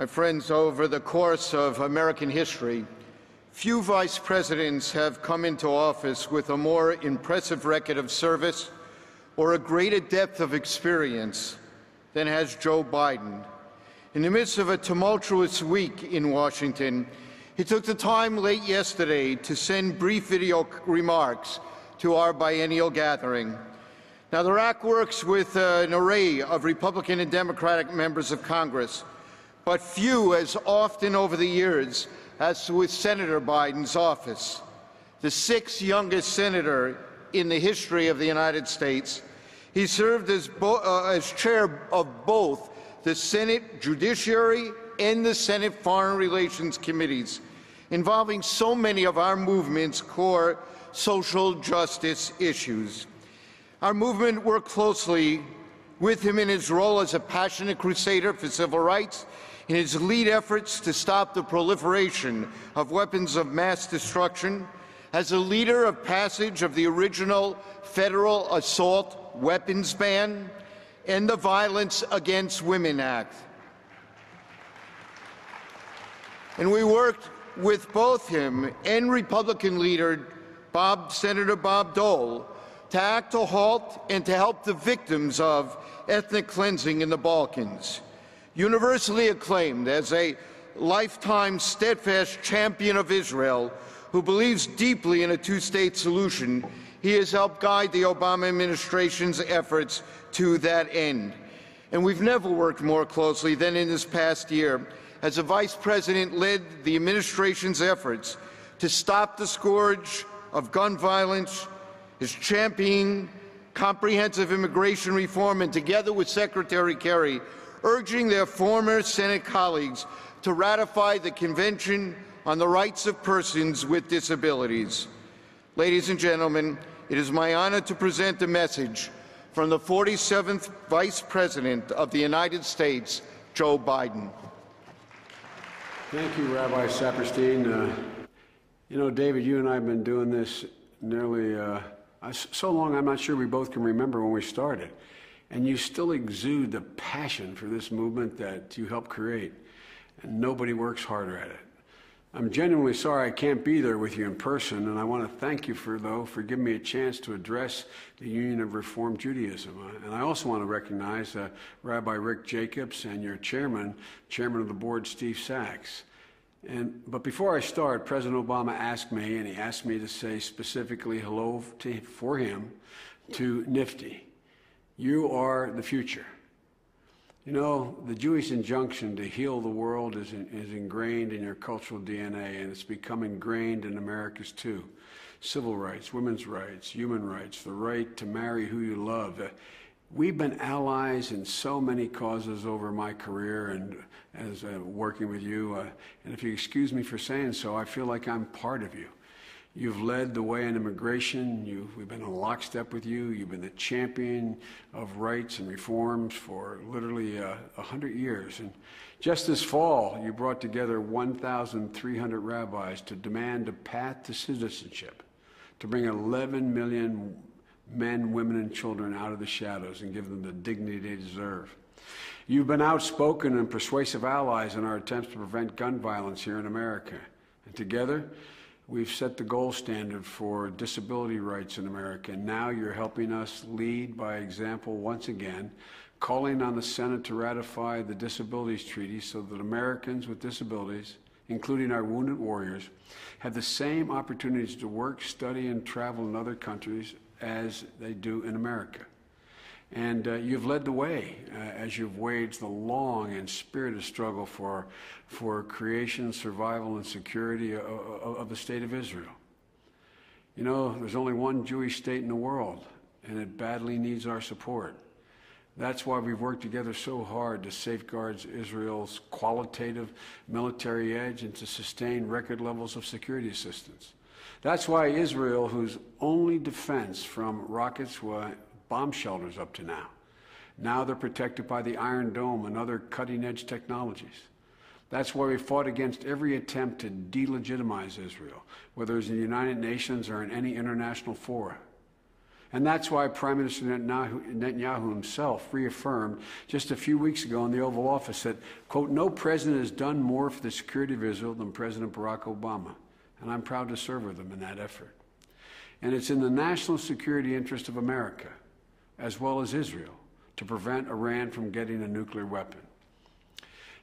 My friends, over the course of American history, few vice presidents have come into office with a more impressive record of service or a greater depth of experience than has Joe Biden. In the midst of a tumultuous week in Washington, he took the time late yesterday to send brief video remarks to our biennial gathering. Now, the RAC works with an array of Republican and Democratic members of Congress, but few as often over the years as with Senator Biden's office. The sixth youngest senator in the history of the United States, he served as chair of both the Senate Judiciary and the Senate Foreign Relations Committees, involving so many of our movement's core social justice issues. Our movement worked closely with him in his role as a passionate crusader for civil rights, in his lead efforts to stop the proliferation of weapons of mass destruction, as a leader of passage of the original federal assault weapons ban, and the Violence Against Women Act. And we worked with both him and Republican leader Senator Bob Dole to act to halt and to help the victims of ethnic cleansing in the Balkans. Universally acclaimed as a lifetime steadfast champion of Israel who believes deeply in a two-state solution, he has helped guide the Obama administration's efforts to that end. And we've never worked more closely than in this past year as the Vice President led the administration's efforts to stop the scourge of gun violence, is championing comprehensive immigration reform, and together with Secretary Kerry, urging their former Senate colleagues to ratify the Convention on the Rights of Persons with Disabilities. Ladies and gentlemen, it is my honor to present a message from the 47th Vice President of the United States, Joe Biden. Thank you, Rabbi Saperstein. You know, David, you and I have been doing this nearly so long I'm not sure we both can remember when we started. And you still exude the passion for this movement that you helped create. And nobody works harder at it. I'm genuinely sorry I can't be there with you in person, and I want to thank you for giving me a chance to address the Union of Reformed Judaism. And I also want to recognize Rabbi Rick Jacobs and your chairman of the board, Steve Sachs. But before I start, President Obama asked me, and he asked me to say specifically hello for him to Nifty. You are the future. You know, the Jewish injunction to heal the world is ingrained in your cultural DNA, and it's become ingrained in America's too. Civil rights, women's rights, human rights, the right to marry who you love. We've been allies in so many causes over my career and as working with you. And if you excuse me for saying so, I feel like I'm part of you. You've led the way in immigration. We've been in lockstep with you. You've been the champion of rights and reforms for literally 100 years. And just this fall, you brought together 1,300 rabbis to demand a path to citizenship, to bring 11 million men, women, and children out of the shadows and give them the dignity they deserve. You've been outspoken and persuasive allies in our attempts to prevent gun violence here in America. And together, we've set the gold standard for disability rights in America, and now you're helping us lead by example once again, calling on the Senate to ratify the Disabilities Treaty so that Americans with disabilities, including our wounded warriors, have the same opportunities to work, study, and travel in other countries as they do in America. And you've led the way as you've waged the long and spirited struggle for creation, survival, and security of the state of Israel. You know, there's only one Jewish state in the world, and it badly needs our support. That's why we've worked together so hard to safeguard Israel's qualitative military edge and to sustain record levels of security assistance. That's why Israel, whose only defense from rockets was bomb shelters up to now they're protected by the Iron Dome and other cutting-edge technologies. That's why we fought against every attempt to delegitimize Israel, whether it's in the United Nations or in any international fora. And that's why Prime Minister Netanyahu himself reaffirmed just a few weeks ago in the Oval Office that, quote, no president has done more for the security of Israel than President Barack Obama. And I'm proud to serve with him in that effort. And it's in the national security interest of America, as well as Israel, to prevent Iran from getting a nuclear weapon.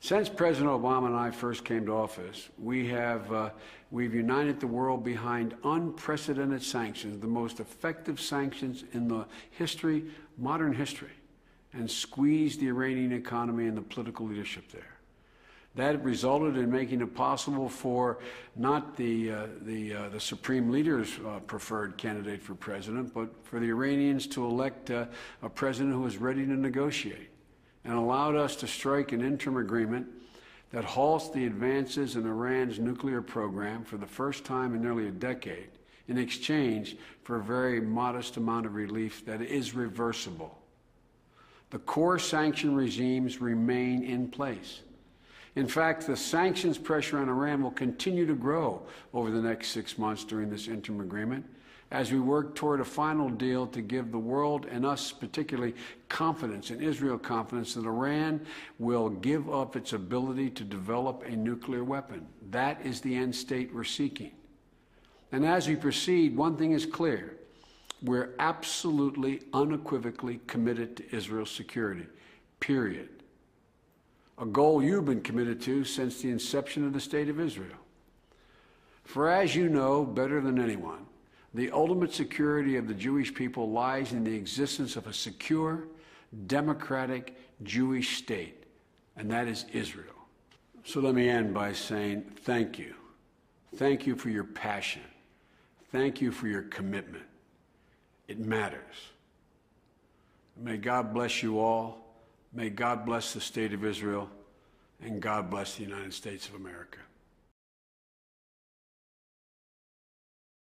Since President Obama and I first came to office, we've united the world behind unprecedented sanctions, the most effective sanctions in the modern history, and squeezed the Iranian economy and the political leadership there. That resulted in making it possible for not the Supreme Leader's preferred candidate for president, but for the Iranians to elect a president who was ready to negotiate, and allowed us to strike an interim agreement that halts the advances in Iran's nuclear program for the first time in nearly a decade, in exchange for a very modest amount of relief that is reversible. The core sanction regimes remain in place. In fact, the sanctions pressure on Iran will continue to grow over the next 6 months during this interim agreement, as we work toward a final deal to give the world, and us particularly, confidence, and Israel confidence, that Iran will give up its ability to develop a nuclear weapon. That is the end state we're seeking. And as we proceed, one thing is clear. We're absolutely, unequivocally committed to Israel's security, period. A goal you've been committed to since the inception of the State of Israel. For as you know better than anyone, the ultimate security of the Jewish people lies in the existence of a secure, democratic Jewish state, and that is Israel. So let me end by saying thank you. Thank you for your passion. Thank you for your commitment. It matters. May God bless you all. May God bless the State of Israel, and God bless the United States of America.